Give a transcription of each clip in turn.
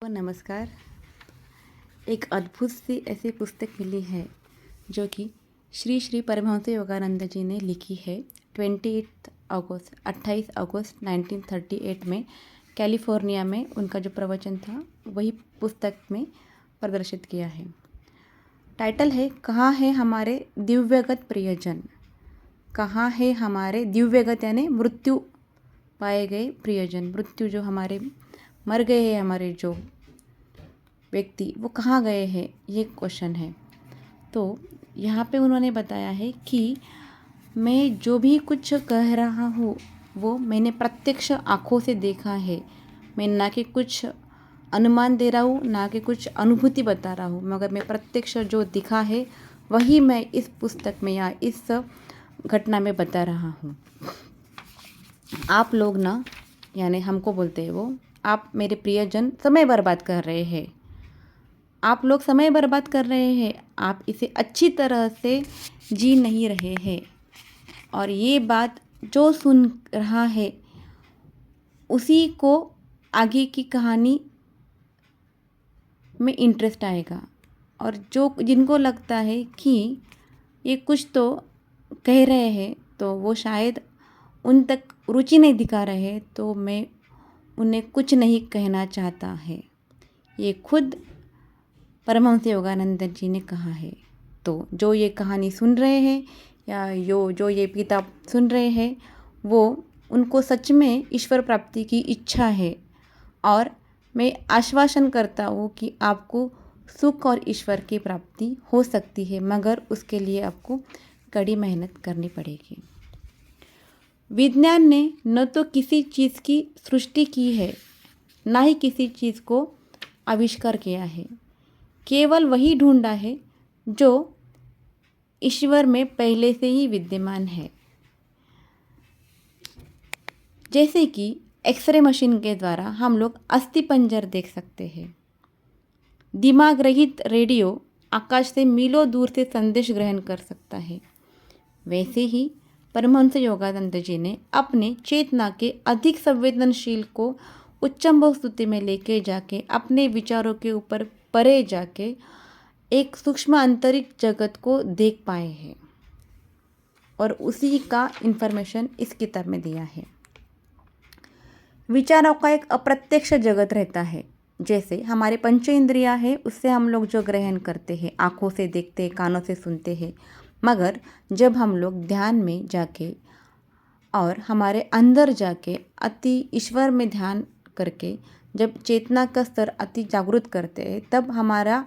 तो नमस्कार। एक अद्भुत सी ऐसी पुस्तक मिली है जो कि श्री श्री परमहंस योगानंद जी ने लिखी है। 28 अगस्त 1938 में कैलिफोर्निया में उनका जो प्रवचन था वही पुस्तक में प्रदर्शित किया है। टाइटल है कहाँ है हमारे दिव्यगत प्रियजन। कहाँ है हमारे दिव्यगत यानी मृत्यु पाए गए प्रियजन। मृत्यु जो हमारे मर गए हैं, हमारे जो व्यक्ति वो कहाँ गए हैं, ये क्वेश्चन है। तो यहाँ पे उन्होंने बताया है कि मैं जो भी कुछ कह रहा हूँ वो मैंने प्रत्यक्ष आँखों से देखा है। मैं ना कि कुछ अनुमान दे रहा हूँ, ना कि कुछ अनुभूति बता रहा हूँ, मगर मैं प्रत्यक्ष जो दिखा है वही मैं इस पुस्तक में या इस घटना में बता रहा हूँ। आप लोग ना, यानी हमको बोलते हैं वो, आप मेरे प्रियजन समय बर्बाद कर रहे हैं। आप लोग समय बर्बाद कर रहे हैं, आप इसे अच्छी तरह से जी नहीं रहे हैं। और ये बात जो सुन रहा है उसी को आगे की कहानी में इंटरेस्ट आएगा। और जो जिनको लगता है कि ये कुछ तो कह रहे हैं तो वो शायद उन तक रुचि नहीं दिखा रहे, तो मैं उन्हें कुछ नहीं कहना चाहता है। ये खुद परमहंस योगानंद जी ने कहा है। तो जो ये कहानी सुन रहे हैं या जो ये किताब सुन रहे हैं वो उनको सच में ईश्वर प्राप्ति की इच्छा है। और मैं आश्वासन करता हूँ कि आपको सुख और ईश्वर की प्राप्ति हो सकती है, मगर उसके लिए आपको कड़ी मेहनत करनी पड़ेगी। विज्ञान ने न तो किसी चीज़ की सृष्टि की है, ना ही किसी चीज़ को आविष्कार किया है। केवल वही ढूंढा है जो ईश्वर में पहले से ही विद्यमान है। जैसे कि एक्सरे मशीन के द्वारा हम लोग अस्थिपंजर देख सकते हैं। दिमाग रहित रेडियो आकाश से मीलों दूर से संदेश ग्रहण कर सकता है। वैसे ही परमहंस योगानंद जी ने अपने चेतना के अधिक संवेदनशील को उच्चम स्थिति में लेके जाके अपने विचारों के ऊपर परे जाके एक सूक्ष्म आंतरिक जगत को देख पाए हैं। और उसी का इन्फॉर्मेशन इस किताब में दिया है। विचारों का एक अप्रत्यक्ष जगत रहता है। जैसे हमारे पंच इंद्रियाँ हैं, उससे हम लोग जो ग्रहण करते हैं, आँखों से देखते हैं, कानों से सुनते हैं। मगर जब हम लोग ध्यान में जाके और हमारे अंदर जाके अति ईश्वर में ध्यान करके जब चेतना का स्तर अति जागृत करते हैं, तब हमारा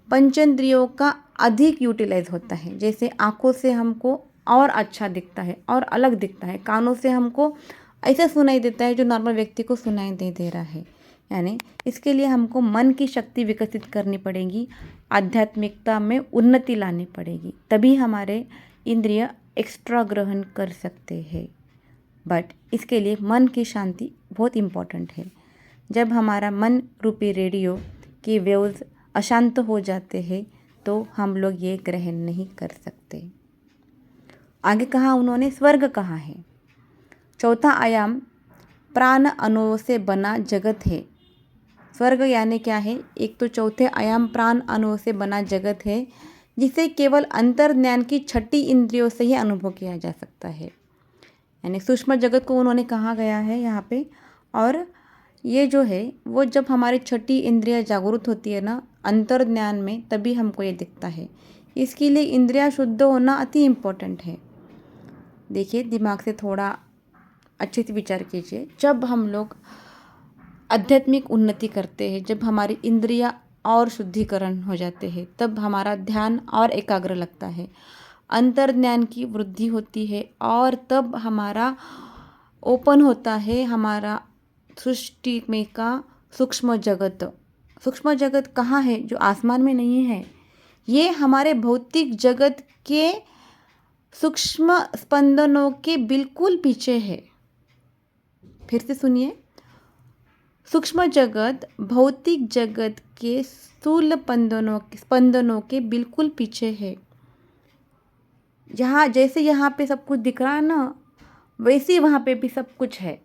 पंचेंद्रियों का अधिक यूटिलाइज होता है। जैसे आँखों से हमको और अच्छा दिखता है और अलग दिखता है, कानों से हमको ऐसा सुनाई देता है जो नॉर्मल व्यक्ति को सुनाई दे रहा है। यानी इसके लिए हमको मन की शक्ति विकसित करनी पड़ेगी, आध्यात्मिकता में उन्नति लानी पड़ेगी, तभी हमारे इंद्रिय एक्स्ट्रा ग्रहण कर सकते हैं। बट इसके लिए मन की शांति बहुत इम्पॉर्टेंट है। जब हमारा मन रूपी रेडियो के वेव्स अशांत हो जाते हैं तो हम लोग ये ग्रहण नहीं कर सकते। आगे कहा उन्होंने, स्वर्ग कहाँ है। चौथा आयाम प्राण अणुओं से बना जगत है। स्वर्ग यानी क्या है? एक तो चौथे आयाम प्राण अणुओं से बना जगत है जिसे केवल अंतर्ज्ञान की छठी इंद्रियों से ही अनुभव किया जा सकता है। यानी सूक्ष्म जगत को उन्होंने कहा गया है यहाँ पे। और ये जो है वो जब हमारी छठी इंद्रिया जागृत होती है ना अंतर्ज्ञान में, तभी हमको ये दिखता है। इसके लिए इंद्रिया शुद्ध होना अति इम्पोर्टेंट है। देखिए, दिमाग से थोड़ा अच्छे से विचार कीजिए। जब हम लोग आध्यात्मिक उन्नति करते हैं, जब हमारी इंद्रिया और शुद्धिकरण हो जाते हैं, तब हमारा ध्यान और एकाग्र लगता है, अंतर्ज्ञान की वृद्धि होती है और तब हमारा ओपन होता है हमारा सृष्टि में का सूक्ष्म जगत। सूक्ष्म जगत कहाँ है? जो आसमान में नहीं है, ये हमारे भौतिक जगत के सूक्ष्म स्पंदनों के बिल्कुल पीछे है। फिर से सुनिए, सूक्ष्म जगत भौतिक जगत के स्थूल स्पंदनों के बिल्कुल पीछे है। जहाँ जैसे यहाँ पे सब कुछ दिख रहा है ना, वैसे वहाँ पे भी सब कुछ है,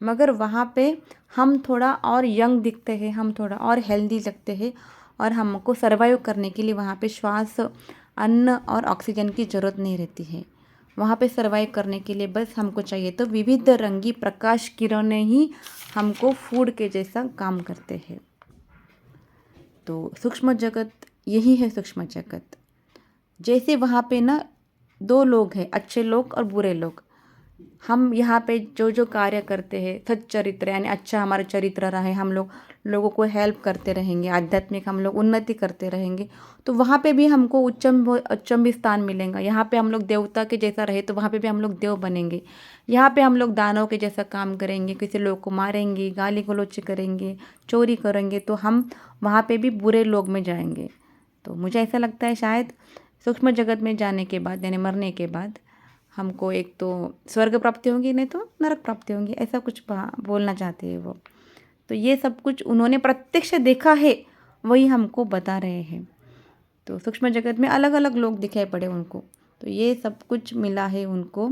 मगर वहाँ पे हम थोड़ा और यंग दिखते हैं, हम थोड़ा और हेल्दी लगते हैं और हमको सर्वाइव करने के लिए वहाँ पे श्वास, अन्न और ऑक्सीजन की ज़रूरत नहीं रहती है। वहाँ पे सर्वाइव करने के लिए बस हमको चाहिए तो विविध रंगी प्रकाश किरणें ही हमको फूड के जैसा काम करते हैं। तो सूक्ष्म जगत यही है सूक्ष्म जगत। जैसे वहाँ पे ना दो लोग हैं, अच्छे लोग और बुरे लोग। हम यहाँ पे जो जो कार्य करते हैं, सच्चरित्र यानी अच्छा हमारा चरित्र रहा है, हम लोग लोगों को हेल्प करते रहेंगे, आध्यात्मिक हम लोग उन्नति करते रहेंगे, तो वहाँ पे भी हमको उच्चम भी स्थान मिलेगा। यहाँ पे हम लोग देवता के जैसा रहे तो वहाँ पे भी हम लोग देव बनेंगे। यहाँ पे हम लोग दानव के जैसा काम करेंगे, किसी लोग को मारेंगे, गाली गलौज करेंगे, चोरी करेंगे, तो हम वहाँ पे भी बुरे लोग में जाएंगे। तो मुझे ऐसा लगता है शायद सूक्ष्म जगत में जाने के बाद यानी मरने के बाद हमको एक तो स्वर्ग प्राप्ति होंगी, नहीं तो नरक प्राप्ति होंगी, ऐसा कुछ बोलना चाहते हैं वो। तो ये सब कुछ उन्होंने प्रत्यक्ष देखा है, वही हमको बता रहे हैं। तो सूक्ष्म जगत में अलग अलग लोग दिखाई पड़े उनको, तो ये सब कुछ मिला है उनको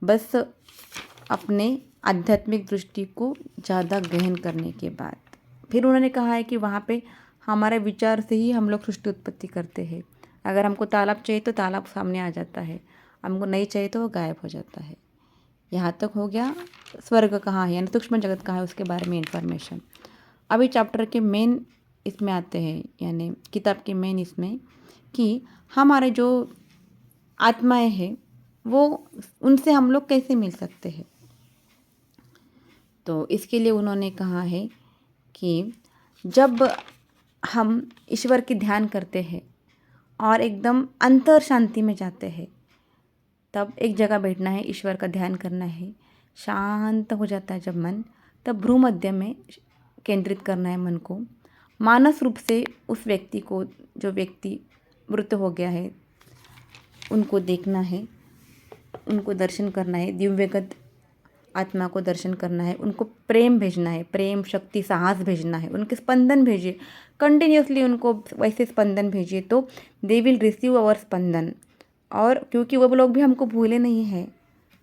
बस अपने आध्यात्मिक दृष्टि को ज़्यादा गहन करने के बाद। फिर उन्होंने कहा है कि वहाँ पे हमारे विचार से ही हम लोग सृष्टि उत्पत्ति करते हैं। अगर हमको तालाब चाहिए तो तालाब सामने आ जाता है, हमको नहीं चाहिए तो वो गायब हो जाता है। यहाँ तक हो गया स्वर्ग कहाँ है यानी सूक्ष्म जगत कहाँ है उसके बारे में इंफॉर्मेशन। अभी चैप्टर के मेन इसमें आते हैं, यानी किताब के मेन इसमें कि हमारे जो आत्माएं हैं वो उनसे हम लोग कैसे मिल सकते हैं। तो इसके लिए उन्होंने कहा है कि जब हम ईश्वर की ध्यान करते हैं और एकदम अंतर शांति में जाते हैं, तब एक जगह बैठना है, ईश्वर का ध्यान करना है, शांत हो जाता है जब मन, तब भ्रू मध्य में केंद्रित करना है मन को। मानस रूप से उस व्यक्ति को, जो व्यक्ति मृत हो गया है, उनको देखना है, उनको दर्शन करना है, दिव्यगत आत्मा को दर्शन करना है, उनको प्रेम भेजना है, प्रेम शक्ति साहस भेजना है, उनके स्पंदन भेजिए, कंटिन्यूसली उनको वैसे स्पंदन भेजिए तो दे विल रिसीव अवर स्पंदन। और क्योंकि वो लोग भी हमको भूले नहीं हैं,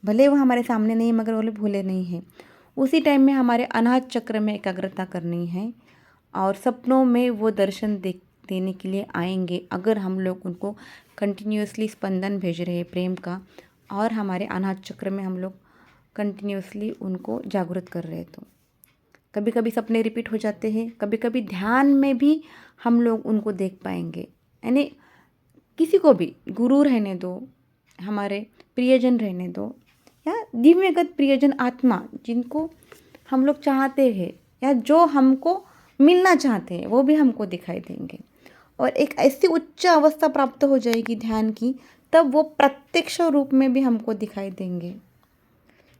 भले वो हमारे सामने नहीं मगर वो लोग भूले नहीं हैं। उसी टाइम में हमारे अनाहत चक्र में एकाग्रता करनी है और सपनों में वो दर्शन देने के लिए आएंगे अगर हम लोग उनको कंटिन्यूसली स्पंदन भेज रहे हैं प्रेम का, और हमारे अनाहत चक्र में हम लोग कंटिन्यूसली उनको जागृत कर रहे हैं। तो कभी कभी सपने रिपीट हो जाते हैं, कभी कभी ध्यान में भी हम लोग उनको देख पाएंगे। यानी किसी को भी, गुरु रहने दो, हमारे प्रियजन रहने दो, या दिव्यगत प्रियजन आत्मा जिनको हम लोग चाहते हैं या जो हमको मिलना चाहते हैं, वो भी हमको दिखाई देंगे। और एक ऐसी उच्च अवस्था प्राप्त हो जाएगी ध्यान की, तब वो प्रत्यक्ष रूप में भी हमको दिखाई देंगे।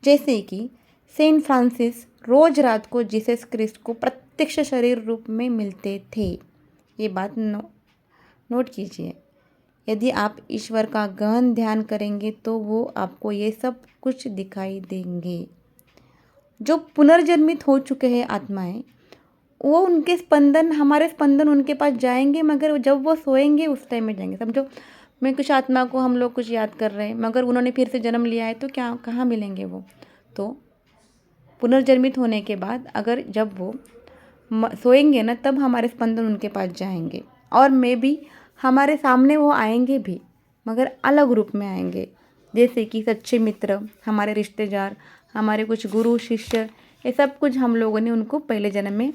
जैसे कि सेंट फ्रांसिस रोज रात को जीसस क्रिस्ट को प्रत्यक्ष शरीर रूप में मिलते थे। ये बात नोट कीजिए। यदि आप ईश्वर का गहन ध्यान करेंगे तो वो आपको ये सब कुछ दिखाई देंगे। जो पुनर्जन्मित हो चुके हैं आत्माएं, वो उनके स्पंदन, हमारे स्पंदन उनके पास जाएंगे, मगर जब वो सोएंगे उस टाइम में जाएंगे। समझो मैं कुछ आत्मा को हम लोग कुछ याद कर रहे हैं, मगर उन्होंने फिर से जन्म लिया है, तो क्या कहाँ मिलेंगे वो? तो पुनर्जन्मित होने के बाद अगर जब वो सोएंगे ना, तब हमारे स्पंदन उनके पास जाएंगे और मे भी हमारे सामने वो आएंगे भी, मगर अलग रूप में आएंगे। जैसे कि सच्चे मित्र, हमारे रिश्तेदार, हमारे कुछ गुरु शिष्य, ये सब कुछ हम लोगों ने उनको पहले जन्म में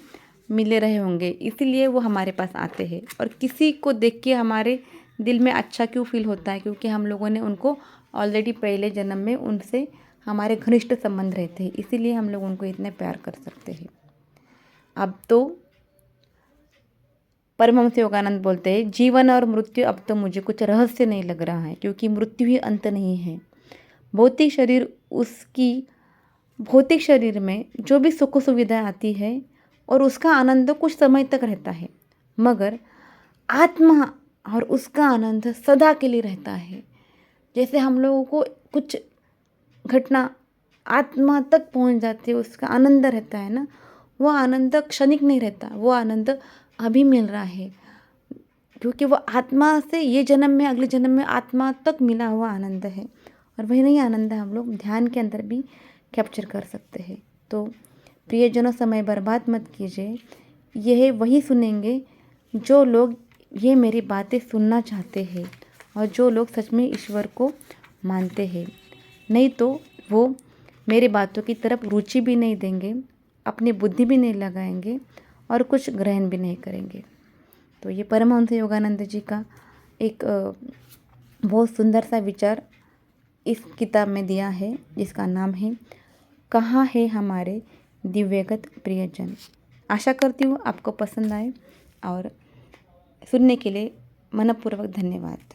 मिले रहे होंगे, इसीलिए वो हमारे पास आते हैं। और किसी को देख के हमारे दिल में अच्छा क्यों फील होता है? क्योंकि हम लोगों ने उनको ऑलरेडी पहले जन्म में उनसे हमारे घनिष्ठ संबंध रहते हैं, इसीलिए हम लोग उनको इतने प्यार कर सकते हैं। अब तो परमहंस योगानंद बोलते हैं, जीवन और मृत्यु अब तो मुझे कुछ रहस्य नहीं लग रहा है, क्योंकि मृत्यु ही अंत नहीं है। भौतिक शरीर, उसकी भौतिक शरीर में जो भी सुख सुविधा आती है और उसका आनंद कुछ समय तक रहता है, मगर आत्मा और उसका आनंद सदा के लिए रहता है। जैसे हम लोगों को कुछ घटना आत्मा तक पहुंच जाती है, उसका आनंद रहता है ना, वो आनंद क्षणिक नहीं रहता, वो आनंद अभी मिल रहा है, क्योंकि वो आत्मा से ये जन्म में अगले जन्म में आत्मा तक मिला हुआ आनंद है। और वही नहीं आनंद हम लोग ध्यान के अंदर भी कैप्चर कर सकते हैं। तो प्रियजनों, समय बर्बाद मत कीजिए। यह वही सुनेंगे जो लोग ये मेरी बातें सुनना चाहते हैं और जो लोग सच में ईश्वर को मानते हैं। नहीं तो वो मेरी बातों की तरफ रुचि भी नहीं देंगे, अपनी बुद्धि भी नहीं लगाएंगे और कुछ ग्रहण भी नहीं करेंगे। तो ये परमहंस योगानंद जी का एक बहुत सुंदर सा विचार इस किताब में दिया है, जिसका नाम है कहाँ है हमारे दिव्यगत प्रियजन। आशा करती हूँ आपको पसंद आए और सुनने के लिए मनपूर्वक धन्यवाद।